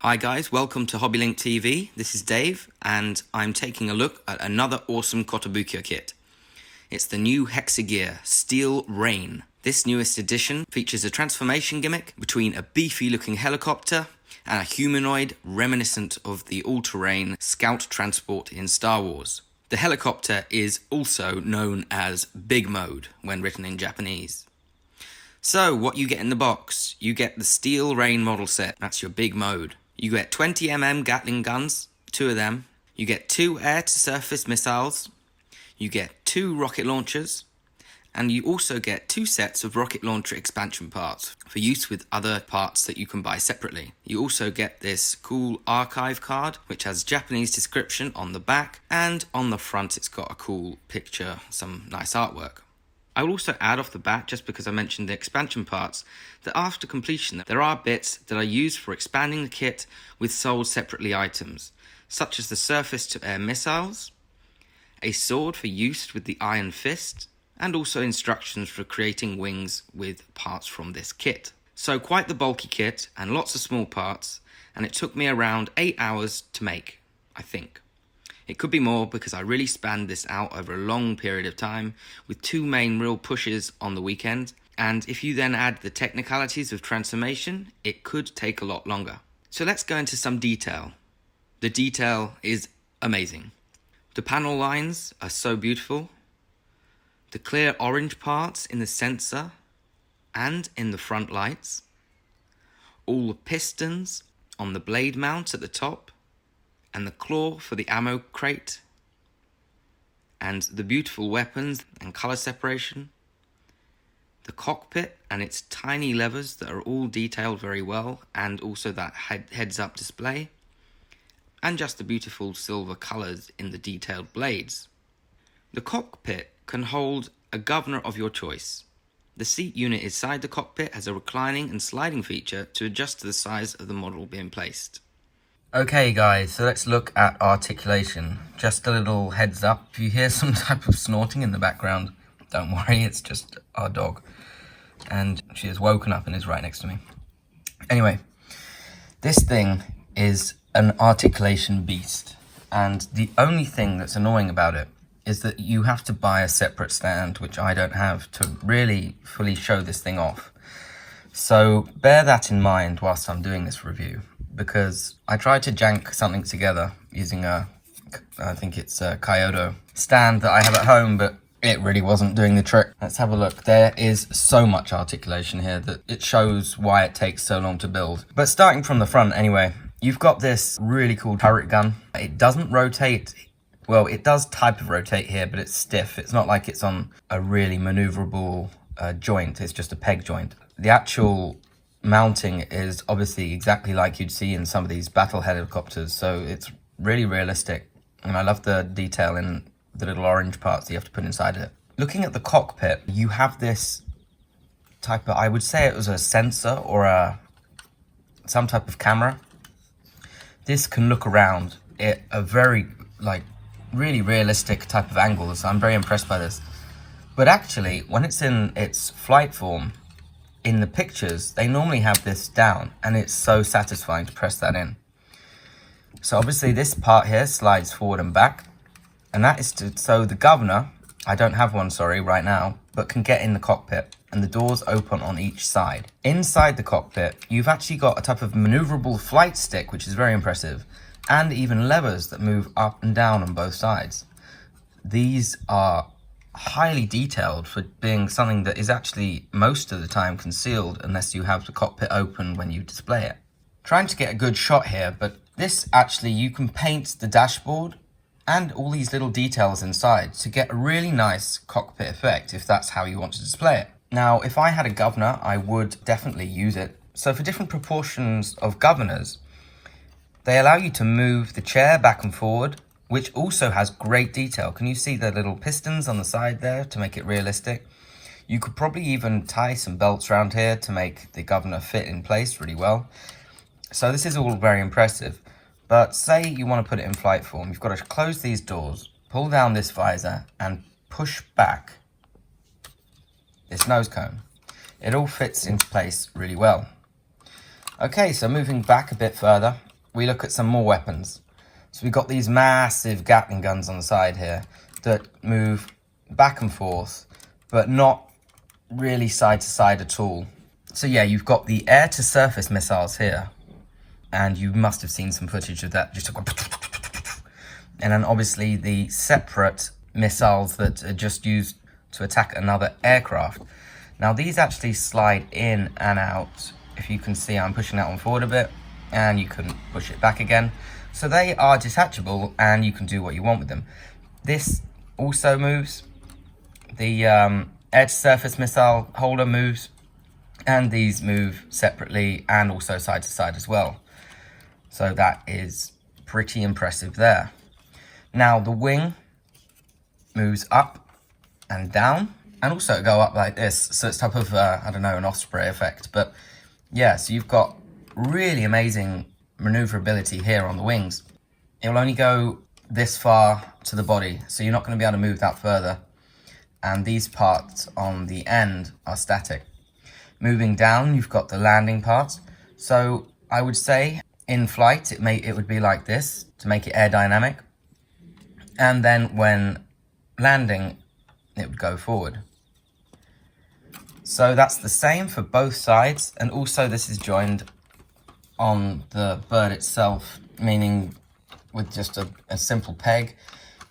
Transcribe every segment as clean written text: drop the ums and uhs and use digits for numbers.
Hi guys, welcome to HobbyLink TV. This is Dave, and I'm taking a look at another awesome Kotobukiya kit. It's the new Hexa Gear Steelrain. This newest edition features a transformation gimmick between a beefy looking helicopter and a humanoid reminiscent of the all-terrain scout transport in Star Wars. The helicopter is also known as Big Mode when written in Japanese. So, what you get in the box? You get the Steelrain model set, that's your Big Mode. You get 20mm Gatling guns, 2 of them. You get 2 air-to-surface missiles. You get 2 rocket launchers. And you also get 2 sets of rocket launcher expansion parts for use with other parts that you can buy separately. You also get this cool archive card, which has Japanese description on the back, and on the front it's got a cool picture, some nice artwork. I will also add off the bat, just because I mentioned the expansion parts, that after completion there are bits that are used for expanding the kit with sold separately items, such as the surface-to-air missiles, a sword for use with the Iron Fist, and also instructions for creating wings with parts from this kit. So quite the bulky kit and lots of small parts, and it took me around 8 hours to make, I think. It could be more because I really spanned this out over a long period of time with 2 main real pushes on the weekend, and if you then add the technicalities of transformation, it could take a lot longer. So let's go into some detail. The detail is amazing. The panel lines are so beautiful. The clear orange parts in the sensor and in the front lights. All the pistons on the blade mount at the top, and the claw for the ammo crate, and the beautiful weapons and colour separation, the cockpit and its tiny levers that are all detailed very well, and also that heads-up display, and just the beautiful silver colours in the detailed blades. The cockpit can hold a governor of your choice. The seat unit inside the cockpit has a reclining and sliding feature to adjust to the size of the model being placed. Okay guys, so let's look at articulation. Just a little heads up, if you hear some type of snorting in the background, don't worry, it's just our dog. And she has woken up and is right next to me. Anyway, this thing is an articulation beast. And the only thing that's annoying about it is that you have to buy a separate stand, which I don't have, to really fully show this thing off. So bear that in mind whilst I'm doing this review, because I tried to jank something together using I think it's a Kyoto stand that I have at home, but it really wasn't doing the trick. Let's have a look. There is so much articulation here that it shows why it takes so long to build. But starting from the front anyway, you've got this really cool turret gun. It doesn't rotate. Well, it does type of rotate here, but it's stiff. It's not like it's on a really maneuverable joint. It's just a peg joint. The actual mounting is obviously exactly like you'd see in some of these battle helicopters, so it's really realistic. And I love the detail in the little orange parts that you have to put inside it. Looking at the cockpit, you have this type of, I would say it was a sensor or some type of camera. This can look around at a very, really realistic type of angle, so I'm very impressed by this. But actually, when it's in its flight form, in the pictures, they normally have this down, and it's so satisfying to press that in. So obviously this part here slides forward and back, and that is so the governor, I don't have one, sorry, right now, but can get in the cockpit, and the doors open on each side. Inside the cockpit, you've actually got a type of maneuverable flight stick, which is very impressive, and even levers that move up and down on both sides. These are highly detailed for being something that is actually most of the time concealed unless you have the cockpit open when you display it. Trying to get a good shot here, but this actually, you can paint the dashboard and all these little details inside to get a really nice cockpit effect if that's how you want to display it. Now, if I had a governor, I would definitely use it. So for different proportions of governors, they allow you to move the chair back and forward, which also has great detail. Can you see the little pistons on the side there to make it realistic? You could probably even tie some belts around here to make the governor fit in place really well. So this is all very impressive. But say you want to put it in flight form, you've got to close these doors, pull down this visor, and push back this nose cone. It all fits into place really well. Okay, so moving back a bit further, we look at some more weapons. So we've got these massive Gatling guns on the side here that move back and forth, but not really side to side at all. So yeah, you've got the air to surface missiles here, and you must have seen some footage of that. Just and then obviously the separate missiles that are just used to attack another aircraft. Now these actually slide in and out. If you can see, I'm pushing that one forward a bit, and you can push it back again. So they are detachable, and you can do what you want with them. This also moves. The air-to-surface missile holder moves, and these move separately and also side to side as well. So that is pretty impressive there. Now the wing moves up and down, and also go up like this. So it's type of, I don't know, an osprey effect. But yeah, so you've got really amazing maneuverability here on the wings. It will only go this far to the body, so you're not going to be able to move that further. And these parts on the end are static. Moving down, you've got the landing parts. So I would say in flight, it would be like this to make it aerodynamic. And then when landing, it would go forward. So that's the same for both sides. And also this is joined on the bird itself, meaning with just a simple peg,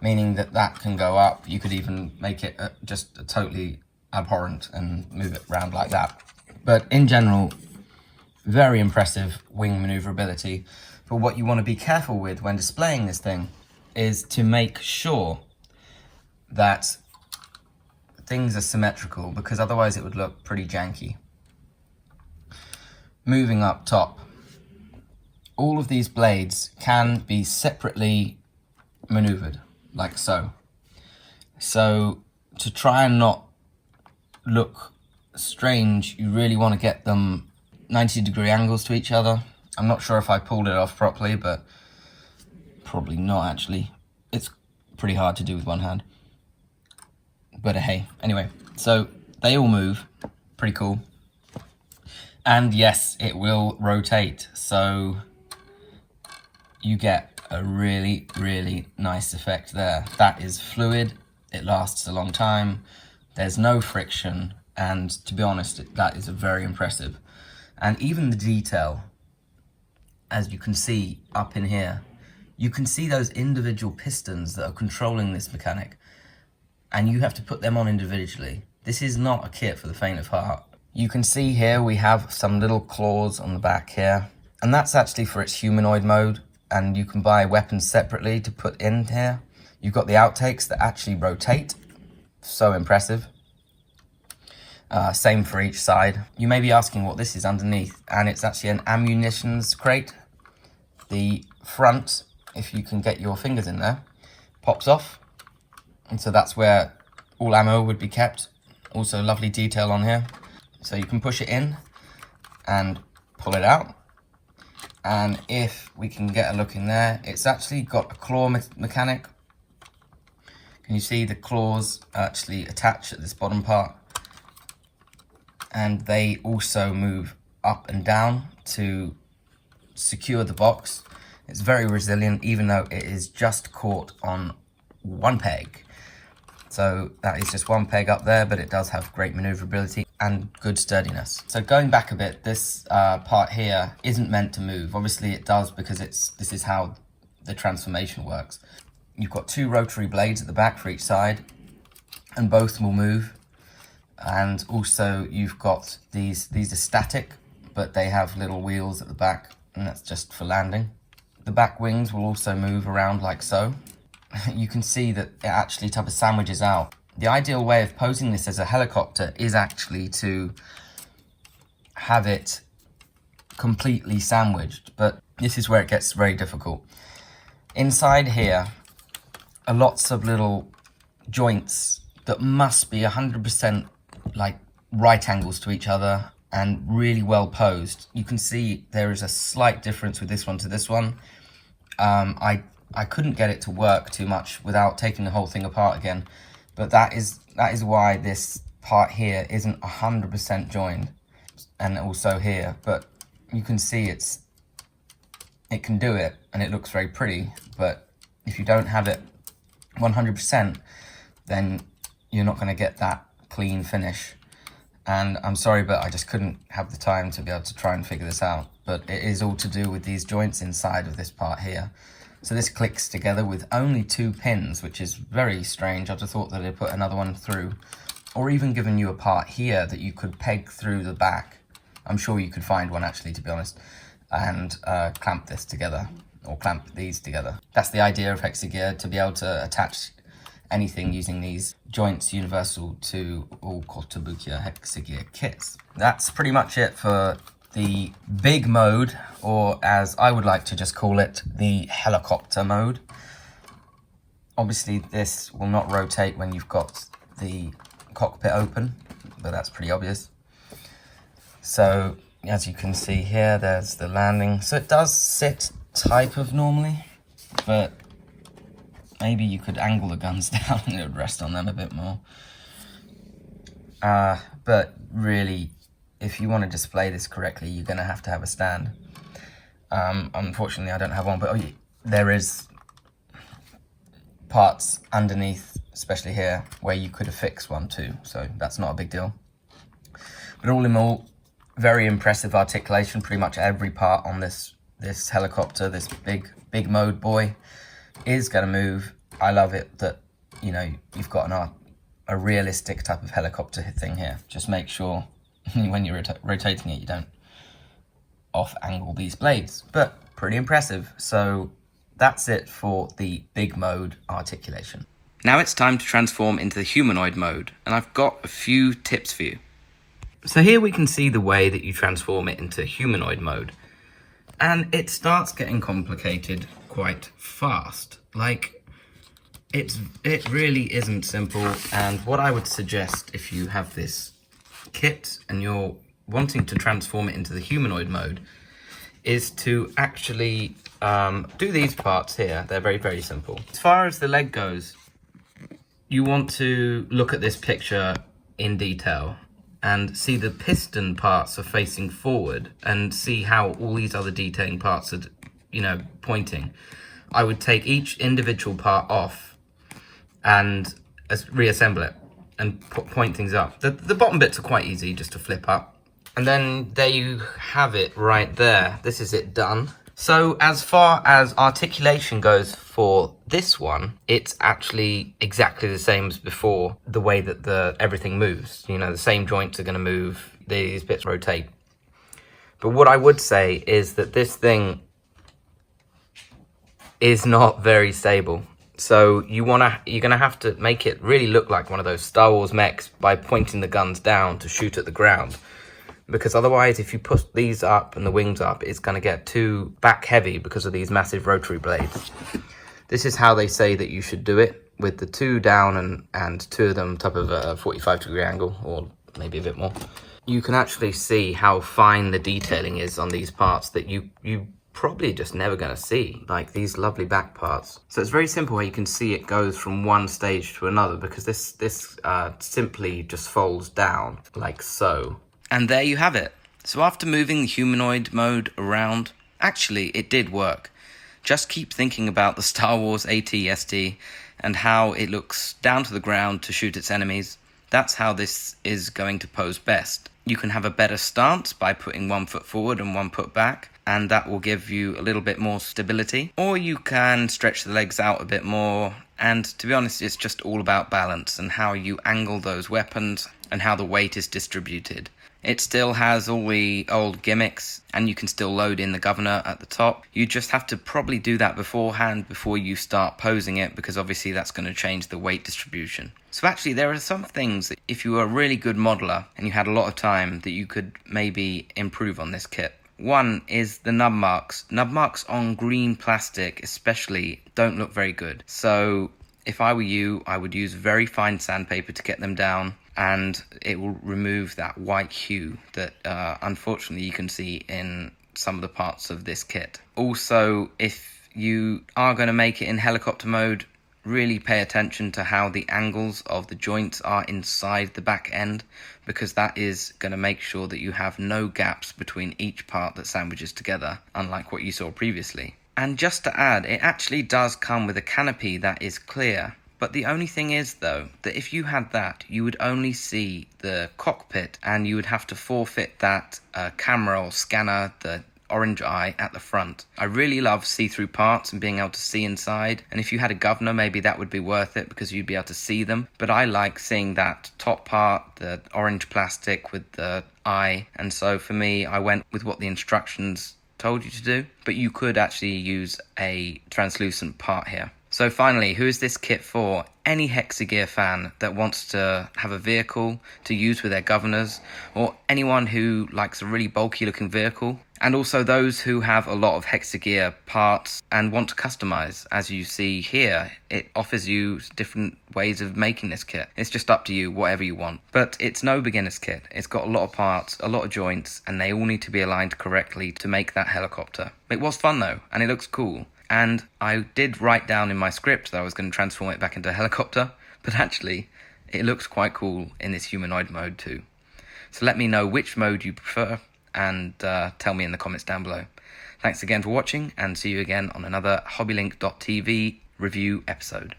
meaning that that can go up. You could even make it just a totally abhorrent and move it around like that. But in general, very impressive wing maneuverability. But what you want to be careful with when displaying this thing is to make sure that things are symmetrical, because otherwise it would look pretty janky. Moving up top, all of these blades can be separately maneuvered, like so. So to try and not look strange, you really want to get them 90-degree angles to each other. I'm not sure if I pulled it off properly, but probably not actually. It's pretty hard to do with one hand. But hey, anyway, so they all move, pretty cool. And yes, it will rotate, so you get a really, really nice effect there. That is fluid, it lasts a long time, there's no friction, and to be honest, that is very impressive. And even the detail, as you can see up in here, you can see those individual pistons that are controlling this mechanic, and you have to put them on individually. This is not a kit for the faint of heart. You can see here we have some little claws on the back here, and that's actually for its humanoid mode, and you can buy weapons separately to put in here. You've got the outtakes that actually rotate, so impressive. Same for each side. You may be asking what this is underneath, and it's actually an ammunitions crate. The front, if you can get your fingers in there, pops off, and so that's where all ammo would be kept. Also lovely detail on here. So you can push it in and pull it out. And if we can get a look in there, it's actually got a claw mechanic. Can you see the claws actually attach at this bottom part? And they also move up and down to secure the box. It's very resilient, even though it is just caught on one peg. So that is just one peg up there, but it does have great maneuverability and good sturdiness. So going back a bit, this part here isn't meant to move. Obviously it does, because this is how the transformation works. You've got two rotary blades at the back for each side, and both will move. And also you've got these are static, but they have little wheels at the back, and that's just for landing. The back wings will also move around like so. You can see that it actually type of sandwiches out. The ideal way of posing this as a helicopter is actually to have it completely sandwiched, but this is where it gets very difficult. Inside here are lots of little joints that must be 100% like right angles to each other and really well posed. You can see there is a slight difference with this one to this one. I couldn't get it to work too much without taking the whole thing apart again, but that is why this part here isn't 100% joined, and also here. But you can see it's it can do it and it looks very pretty, but if you don't have it 100%, then you're not going to get that clean finish. And I'm sorry, but I just couldn't have the time to be able to try and figure this out. But it is all to do with these joints inside of this part here. So this clicks together with only 2 pins, which is very strange. I'd have thought that they'd put another one through, or even given you a part here that you could peg through the back. I'm sure you could find one actually, to be honest, and clamp this together, or clamp these together. That's the idea of Hexa Gear, to be able to attach anything using these joints universal to all Kotobukiya Hexa Gear kits. That's pretty much it for the big mode, or as I would like to just call it, the helicopter mode. Obviously this will not rotate when you've got the cockpit open, but that's pretty obvious. So as you can see here, there's the landing. So it does sit type of normally, but maybe you could angle the guns down and it would rest on them a bit more. But really, if you want to display this correctly, you're going to have a stand. Unfortunately, I don't have one, but there is parts underneath, especially here, where you could affix one too, so that's not a big deal. But all in all, very impressive articulation. Pretty much every part on this helicopter, this big mode boy, is going to move. I love it that, you know, you've got a realistic type of helicopter thing here. Just make sure when you're rotating it, you don't off angle these blades, but pretty impressive. So that's it for the big mode articulation. Now it's time to transform into the humanoid mode, and I've got a few tips for you. So here we can see the way that you transform it into humanoid mode, and it starts getting complicated quite fast. Like, it really isn't simple, and what I would suggest if you have this kit and you're wanting to transform it into the humanoid mode is to actually do these parts here. They're very, very simple. As far as the leg goes, you want to look at this picture in detail and see the piston parts are facing forward and see how all these other detailing parts are, you know, pointing. I would take each individual part off and reassemble it and point things up. The bottom bits are quite easy just to flip up. And then there you have it right there. This is it done. So as far as articulation goes for this one, it's actually exactly the same as before, the way that everything moves. You know, the same joints are going to move, these bits rotate. But what I would say is that this thing is not very stable. So you're gonna have to make it really look like one of those Star Wars mechs by pointing the guns down to shoot at the ground. Because otherwise, if you push these up and the wings up, it's gonna get too back heavy because of these massive rotary blades. This is how they say that you should do it, with the 2 down and 2 of them on top of a 45-degree angle, or maybe a bit more. You can actually see how fine the detailing is on these parts that you probably just never going to see, like these lovely back parts. So it's very simple how you can see it goes from one stage to another, because this simply just folds down like so. And there you have it. So after moving the humanoid mode around, actually it did work. Just keep thinking about the Star Wars AT-ST and how it looks down to the ground to shoot its enemies. That's how this is going to pose best. You can have a better stance by putting 1 foot forward and 1 foot back, and that will give you a little bit more stability. Or you can stretch the legs out a bit more, and to be honest, it's just all about balance and how you angle those weapons and how the weight is distributed. It still has all the old gimmicks, and you can still load in the governor at the top. You just have to probably do that beforehand before you start posing it, because obviously that's going to change the weight distribution. So actually there are some things that if you were a really good modeler and you had a lot of time, that you could maybe improve on this kit. One is the nub marks. Nub marks on green plastic especially don't look very good. So if I were you, I would use very fine sandpaper to get them down, and it will remove that white hue that unfortunately you can see in some of the parts of this kit. Also, if you are going to make it in helicopter mode, really pay attention to how the angles of the joints are inside the back end, because that is going to make sure that you have no gaps between each part that sandwiches together, unlike what you saw previously. And just to add, it actually does come with a canopy that is clear. But the only thing is, though, that if you had that, you would only see the cockpit, and you would have to forfeit that camera or scanner, the orange eye at the front. I really love see-through parts and being able to see inside, and if you had a governor, maybe that would be worth it because you'd be able to see them. But I like seeing that top part, the orange plastic with the eye, and so for me, I went with what the instructions told you to do, but you could actually use a translucent part here. So finally, who is this kit for? Any Hexa Gear fan that wants to have a vehicle to use with their governors, or anyone who likes a really bulky looking vehicle, and also those who have a lot of Hexa Gear parts and want to customize. As you see here, it offers you different ways of making this kit. It's just up to you, whatever you want. But it's no beginner's kit. It's got a lot of parts, a lot of joints, and they all need to be aligned correctly to make that helicopter. It was fun though, and it looks cool. And I did write down in my script that I was going to transform it back into a helicopter, but actually, it looks quite cool in this humanoid mode too. So let me know which mode you prefer, and tell me in the comments down below. Thanks again for watching, and see you again on another HobbyLink.tv review episode.